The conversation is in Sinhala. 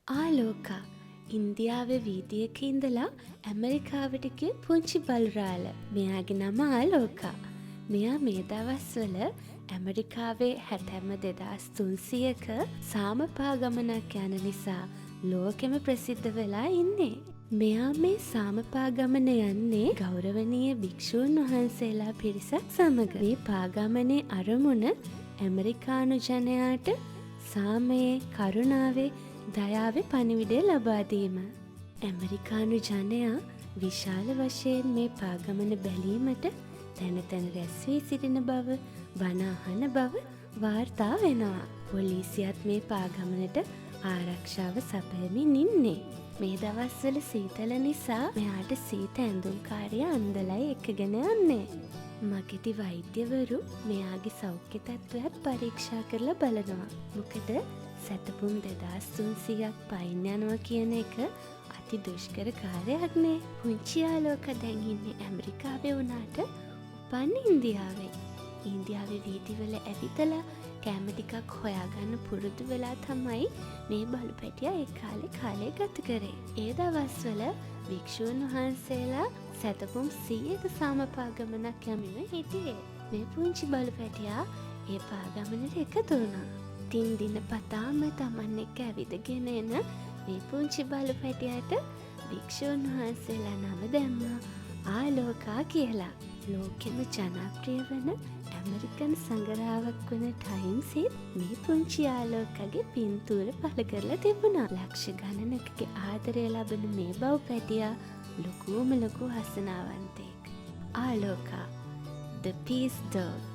ආලෝකා ඉන්දියාවේ වීදියක ඉඳලා ඇමරිකාවට ගිය පුංචි බලුරාල. මෙයාගේ නම ආලෝකා. මෙයා මේ දවස්වල ඇමරිකාවේ හැතැම්ම 2300ක සාමපාගමනක් යන නිසා ලෝකෙම ප්‍රසිද්ධ වෙලා ඉන්නේ. මෙයා මේ සාමපාගමන යන්නේ ගෞරවනීය භික්ෂූන් වහන්සේලා පිරිසක් සමග. මේ පාගමනේ අරමුණ ඇමරිකානු ජනයාට සාමයේ, කරුණාවේ, දයාවේ පණිවිඩය ලබා දීම. ඇමරිකානු ජනයා විශාල වශයෙන් මේ පාගමන බැලීමට තැන තැන රැස් වී සිටින බව, බණ අහන බව වාර්තා වෙනවා. පොලිසියත් මේ පාගමනට ආරක්ෂාව සපයමින් ඉන්නේ. මේ දවස්වල සීතල නිසා මෙයාට සීත ඇඳුම්කාරයා අන්දලයි එක්කගෙන යන්නේ. මගෙති වෛද්‍යවරු මෙයාගේ සෞඛ්‍ය තත්ත්වයත් පරීක්ෂා කරලා බලනවා. මොකද සැතපුම් 2300ක් පයින් යනවා කියන එක අති දුෂ්කර කාර්යයක් නේ. පුංචි ආලෝකා දැන් ඉන්නේ ඇමරිකාවේ වුණාට උපන්නේ ඉන්දියාවේ. ඉන්දියාවේ වීදිවල ඇවිදලා කෑම ටිකක් හොයාගන්න පුරුදු වෙලා තමයි මේ බලු පැටියා ඒ කාලේ ගත කරේ. ඒ දවස්වල භික්ෂූන් වහන්සේලා සැතපුම් 100ක සාමපාගමනක් යමින් හිටියේ. මේ පුංචි බලු පැටියා ඒ පාගමනට එකතු වුණා. තින් දින පතාම තමන් එක්ක ඇවිදගෙන එන මේ පුංචි බලු පැටියාට භික්ෂූන් වහන්සේලා නම දැම්මා ආලෝකා කියලා. ලෝකෙම ජනප්‍රිය වන ඇමරිකන් සංගරාවක් වන ටයිම්සිත් මේ පුංචි ආලෝකගේ පින්තූර පළ කරලා තිබුණා. ලක්ෂ ගණනකගේ ආදරය ලබන මේ බව් පැටියා ලොකුම ලොකු හසනාවන්තයෙක්. ආලෝකා, the peace dog.